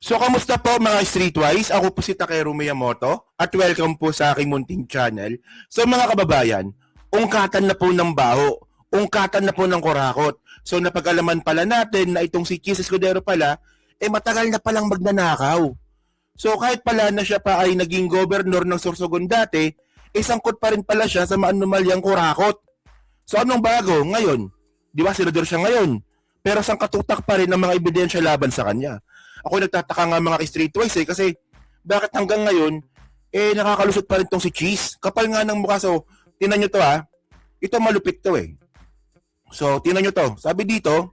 So, kamusta po mga Streetwise? Ako po si Takeru Miyamoto at welcome po sa aking munting channel. So mga kababayan, ungkatan na po ng baho, ungkatan na po ng kurakot. So napag-alaman pala natin na itong si Chis Escudero pala, matagal na palang magnanakaw. So kahit pala na siya pa ay naging gobernador ng Sorsogon dati, sangkot pa rin pala siya sa maanumalyang kurakot. So anong bago ngayon? Di ba senador siya ngayon? Pero sangkatutak pa rin ang mga ebidensya laban sa kanya. Ako nagtataka nga mga Streetwise kasi bakit hanggang ngayon nakakalusot pa rin tong si Chis. Kapal nga ng mukha. So tinan nyo to ito malupit to So tinan nyo to. Sabi dito,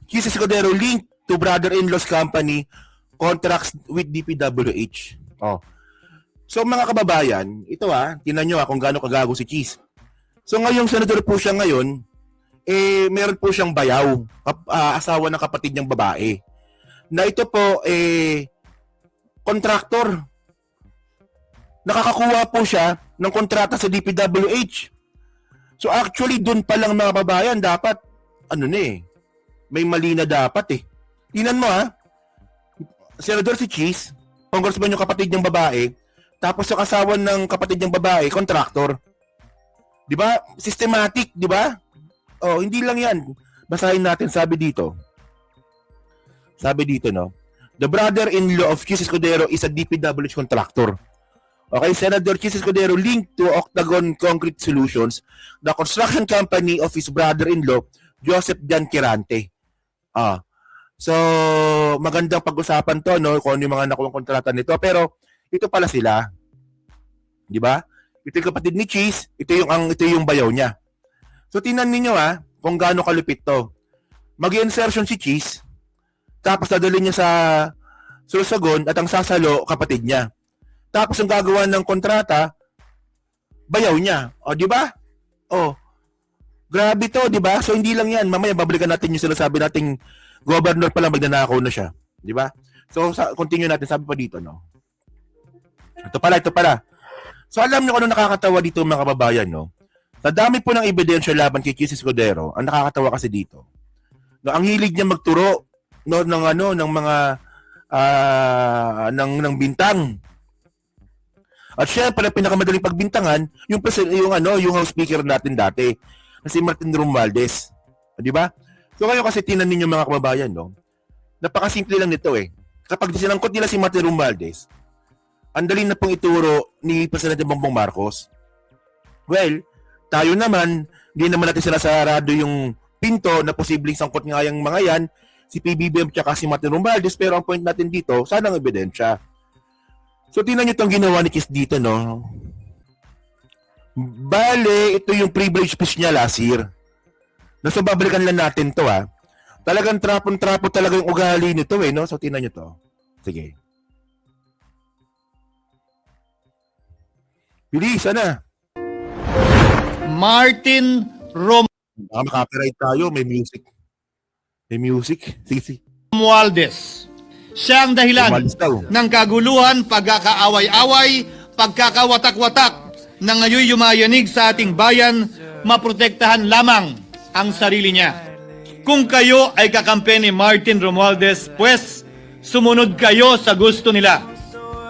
Chis Escudero linked to brother-in-law's company contracts with DPWH. So mga kababayan, ito tinan nyo kung gaano kagago si Chis. So ngayong senador po siya ngayon, meron po siyang bayaw, asawa ng kapatid niyang babae. Na ito po contractor. Nakakakuha po siya ng kontrata sa DPWH. So actually doon pa lang mga babayan dapat may mali na dapat Tingnan mo Senador si Chis, congressman yung kapatid niyang babae, tapos yung asawa ng kapatid niyang babae, contractor. 'Di ba? Systematic, 'di ba? Hindi lang 'yan. Basahin natin, sabi dito, no? The brother-in-law of Chis Escudero is a DPWH contractor. Okay, Senator Chis Escudero linked to Octagon Concrete Solutions, the construction company of his brother-in-law, Joseph Jan Quirante. So, magandang pag-usapan to, no? Kung ano yung mga nakuha kontrata nito. Pero, ito pala sila. Di ba? Ito yung kapatid ni Chis, ito yung bayaw niya. So, tingnan niyo kung gaano kalupit to. Mag-insertion si Chis, tapos dadalhin niya sa Sorsogon at ang sasalo kapatid niya. Tapos ang gagawa ng kontrata, bayaw niya. Di ba? Grabe to, di ba? So hindi lang 'yan. Mamaya babalikan natin yung sinasabi nating governor pala magnanakaw na siya, di ba? So continue natin, sabi pa dito, no. Ito pala. So alam niyo kung ano nakakatawa dito mga kababayan, no? Sa dami po ng ebidensya laban kay Chis Escudero, ang nakakatawa kasi dito, no, ang hilig niya magturo ng mga ng bintang. At syempre pinakamadaling pagbintangan yung House Speaker natin dati na si Martin Romualdez. Di ba? So kayo kasi tinan ninyo mga kababayan, no? Napakasimple lang nito Kapag sinangkot nila si Martin Romualdez, ang dali na pong ituro ni Presidente Bongbong Marcos. Well, tayo naman, hindi naman natin sinasarado yung pinto na posibleng sangkot nga yung mga yan, si PBBM tsaka si Martin Romualdez, pero ang point natin dito, sana ang ebidensya. So, tingnan nyo itong ginawa ni Chis dito, no? Bale, ito yung privilege speech niya last year. So, babalikan lang natin to, Talagang trapon-trapo talaga yung ugali nito, no? So, tingnan nyo to. Sige. Bilis, sana. Martin Makaka-copyright tayo, may music. Sige. Romualdez. Siya ang dahilan ng kaguluhan, pagkakaaway-away, pagkakawatak-watak na ngayon yumayanig sa ating bayan, maprotektahan lamang ang sarili niya. Kung kayo ay kakampi ni Martin Romualdez, pues sumunod kayo sa gusto nila.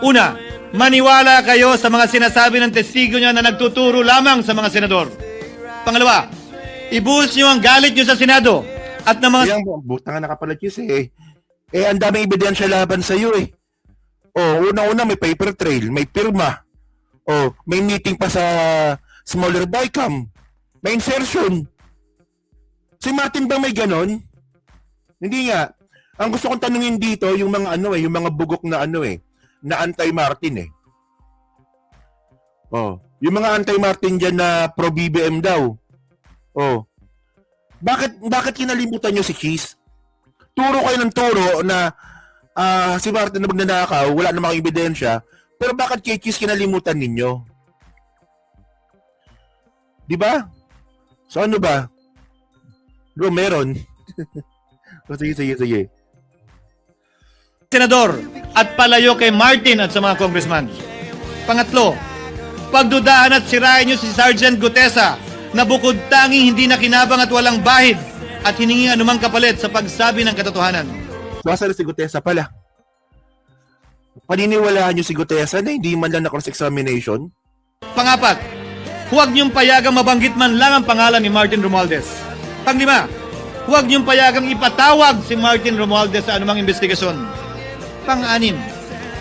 Una, maniwala kayo sa mga sinasabi ng testigo niya na nagtuturo lamang sa mga senador. Pangalawa, ibuhos niyo ang galit niyo sa Senado at ng mga... Buta nga nakapalag-Chis ang daming ebidensya laban sa iyo Una-una may paper trail, may pirma. May meeting pa sa smaller bycam. May insertion. Si Martin ba may ganon? Hindi nga. Ang gusto kong tanungin dito, yung mga yung mga bugok na na anti-Martin yung mga anti-Martin dyan na pro-BBM daw. Bakit kinalimutan nyo si Chis? Turo kayo ng turo na si Martin na magnanakaw, wala namang ebidensya, pero bakit kay Chis kinalimutan ninyo? Di ba? So ano ba? Bro, meron. Sige. senador at palayo kay Martin at sa mga congressman. Pangatlo, pagdudahan at sirain niyo si Sergeant Gutesa na bukod tanging hindi nakinabang at walang bahid at hiningi anumang kapalit sa pagsabi ng katotohanan. Nasaan si Gutesa pala? Paniniwalaan nyo si Gutesa na hindi man lang na cross-examination? Pangapat, huwag niyong payagang mabanggit man lang ang pangalan ni Martin Romualdez. Panglima, huwag niyong payagang ipatawag si Martin Romualdez sa anumang investigasyon. Pang-anim,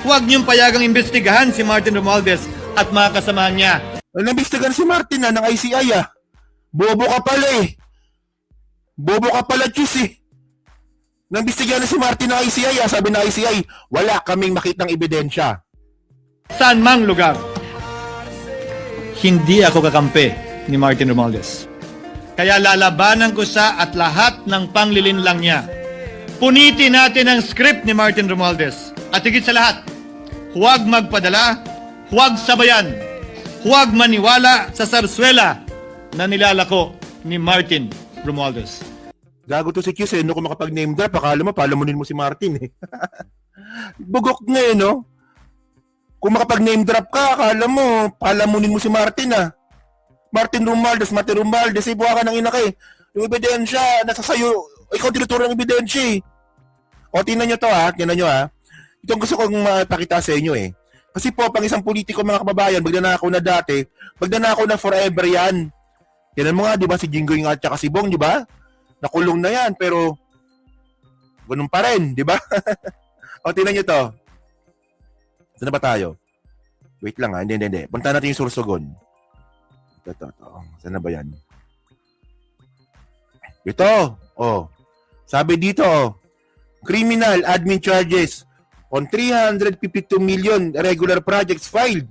huwag niyong payagang imbestigahan si Martin Romualdez at mga kasamahan niya. Naimbestigahan si Martin ng ICI Bobo ka pala Bobo ka pala, Chis Naimbestigahan na si Martin ng ICI Sabi ng ICI, wala kaming makitang ebidensya. Saan mang lugar. Hindi ako kakampi ni Martin Romualdez. Kaya lalabanan ko siya at lahat ng panglilinlang niya. Punitin natin ang script ni Martin Romualdez. At higit sa lahat, huwag magpadala, huwag sabayan, huwag maniwala sa sarswela na nilalako ni Martin Romualdez. Gago to si Chis no kung makapag-name drop, akala mo palamunin mo si Martin Bugok nga no? Kung makapag-name drop ka, akala mo palamunin mo si Martin Martin Romualdez, buha ka ng ina yung ebidensya, nasa sayo, ikaw tinuturo ng ebidensya O, tingnan nyo to tingnan nyo Itong gusto kong mapakita sa inyo Kasi po, pang isang politiko mga kababayan, magnanakaw na dati, magnanakaw na forever yan. Tingnan mo nga, di ba, si Jinggoy nga at saka si Bong, di ba? Nakulong na yan, pero ganun pa rin, di ba? O, tingnan nyo to. Saan na ba tayo? Wait lang hindi. Punta natin yung Sorsogon. Ito. Saan na ba yan? Ito. Sabi dito, criminal admin charges on 352 million regular projects filed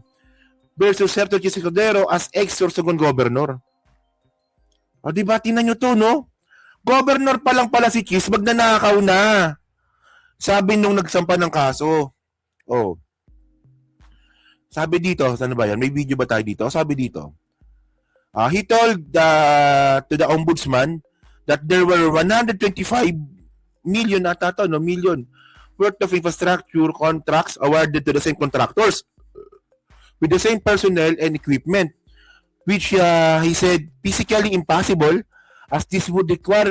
versus Sergio Chis Escudero as ex-Sorsogon governor. O, diba? Tingnan nyo to, no? Governor pa lang pala si Chis, magnanakaw na. Sabi nung nagsampa ng kaso. Sabi dito, saan ba yan? May video ba tayo dito? Sabi dito, he told to the ombudsman that there were 125 million million worth of infrastructure contracts awarded to the same contractors with the same personnel and equipment, which he said physically impossible as this would require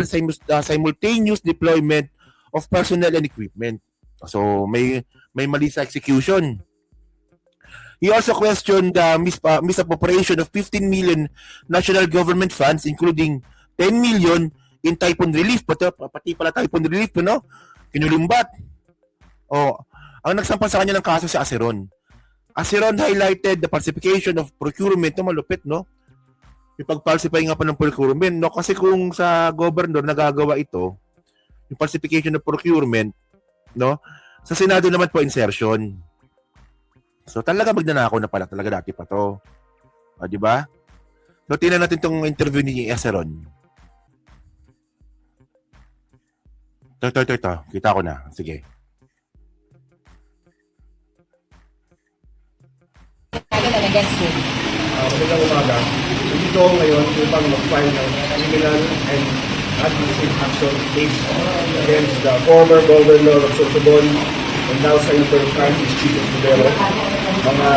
simultaneous deployment of personnel and equipment. So may mali sa execution. He also questioned the misappropriation of 15 million national government funds, including 10 million in typhoon relief. Pati pala typhoon relief, no? Kinulimbat. Ang nagsampa sa kanya ng kaso si Aceron. Aceron highlighted the falsification of procurement. Malupit, no? Yung pag-falsify nga pa ng procurement, no? Kasi kung sa governor nagagawa ito, yung falsification of procurement, no? Sa Senado naman po insertion. So talaga magnanakaw na pala talaga dati pa to. Di ba? So tingnan natin tong interview ni Aceron. Ito. Kita ko na. Sige. Against him. Magandang umaga. Dito ngayon upang mag-file ng criminal and administrative action case against the former governor of Sorsogon and now Senator Francis Chis Escudero. Mga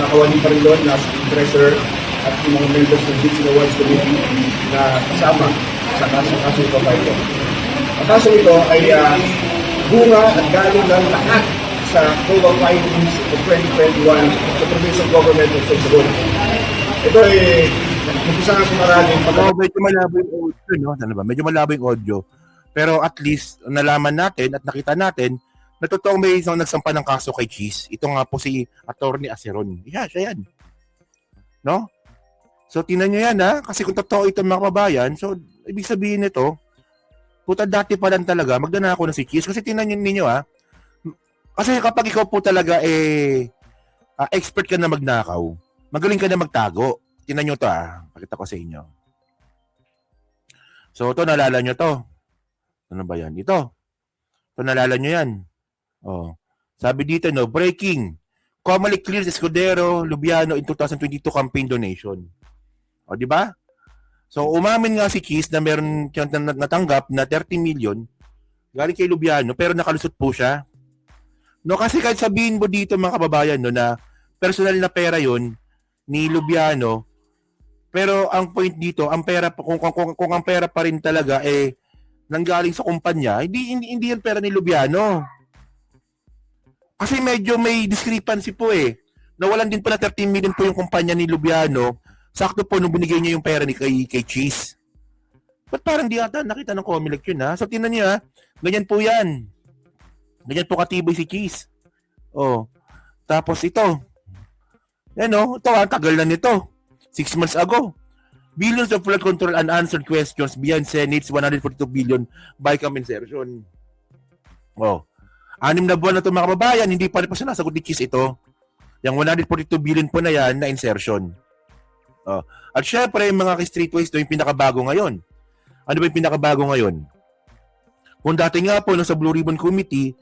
kawani pa rin doon na treasurer at yung mga members ng Beach Awards Committee na kasama sa kaso ito. Ang kaso ito ay bunga at galing ng lahat sa global findings of 2021 sa provincial government of Sorsogon. Ito ay umpisa nga kumaraming medyo malabo yung audio, no? Ano ba? Medyo malabo yung audio. Pero at least nalaman natin at nakita natin na totoong may isang nagsampa ng kaso kay Chis. Ito nga po si Attorney Aceron. Siya yan. No? So tingnan nyo yan kasi kung totoo ito mga kababayan, so ibig sabihin nito, puta dati pa lang talaga, magnanakaw na si Chis. Kasi tingnan nyo ninyo kasi kapag ikaw po talaga expert ka na magnakaw, magaling ka na magtago. Tingnan nyo to pakita ko sa inyo. So ito naalala nyo to. Ano ba yan? Ito naalala nyo yan. Sabi dito, no, breaking. Commonly clears Escudero, Lubiano in 2022 campaign donation. Di ba? So, umamin nga si Chis na meron siyang natanggap na 30 million galing kay Lubiano, pero nakalusot po siya. No, kasi kahit sabihin mo dito mga kababayan, no, na personal na pera yon ni Lubiano, pero ang point dito, ang pera, kung ang pera pa rin talaga, nanggaling sa kumpanya, hindi yan pera ni Lubiano. Kasi medyo may discrepancy po eh. Nawalan din pala 13 million po yung kumpanya ni Lubiano. Sakto po nung binigay niya yung pera ni kay Cheese. Ba't parang di ata nakita ng Comelec yun ha? So tingnan niyo ha, ganyan po yan. Ganyan po katibay si Cheese. Oh. Tapos ito. Yan oh, ito ha, tagal na nito. 6 months ago. Billions of flood control unanswered questions beyond Senate's 142 billion BICAM insertion. Oh. 6 na buwan na ito mga kababayan, hindi pa rin po sinasagot ni Cheese ito. Yung 142 billion po na yan na insertion. Oh. At syempre, yung mga streetways ito yung pinakabago ngayon. Ano ba yung pinakabago ngayon? Kung dati nga po sa Blue Ribbon Committee,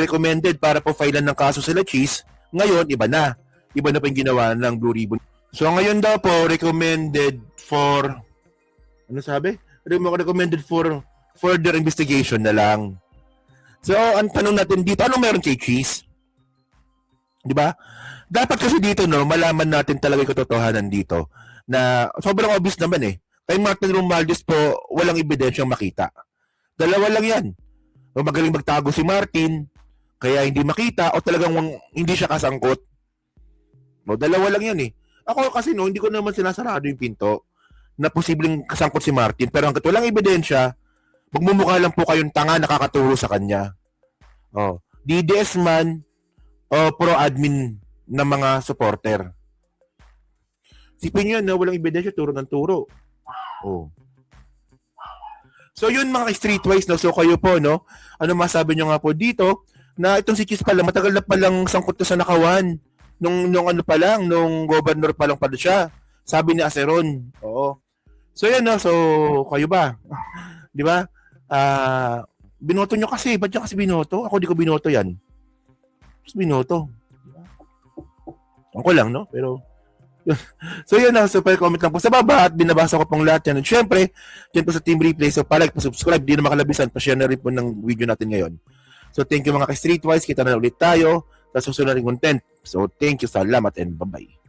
recommended para po filean ng kaso sila Cheese, ngayon iba na. Iba na po yung ginawa ng Blue Ribbon. So ngayon daw po, recommended for, ano sabi? Recommended for further investigation na lang. So, ang tanong natin dito, anong meron kay Cheese? Di ba? Dapat kasi dito, no, malaman natin talaga yung katotohanan dito na sobrang obvious naman eh. Kay Martin Romualdez po, walang ebidensyang makita. Dalawa lang yan. O magaling magtago si Martin, kaya hindi makita, o talagang hindi siya kasangkot. O, dalawa lang yan eh. Ako kasi no, hindi ko naman sinasarado yung pinto na posibleng kasangkot si Martin. Pero hanggat walang ebidensya, magmumukha lang po kayong tanga nakakaturo sa kanya. O, DDS man, o pro-admin ng mga supporter. Sipin nyo na walang ebidensya, turo ng turo. Oh. So yun mga streetwise, no? So kayo po, no? Ano masabi nyo nga po dito na itong si Cheese pala, matagal na palang sangkot na sa nakawan. Nung ano pa lang, nung governor pa lang pala siya. Sabi ni Aceron. Oo. So yan, no? So kayo ba? Di ba? Binoto nyo kasi. Ba't nyo kasi binoto? Ako di ko binoto yan. Binoto. Ako lang, no? Pero, so yun na, super comment lang po sa baba at binabasa ko pong lahat yan. At syempre, dyan po sa Team Replay, so palike, pa-subscribe, di na makalabisan, pa-share na rin po ng video natin ngayon. So thank you mga ka-streetwise, kita na ulit tayo sa susunod ng content. So thank you, salamat and bye-bye.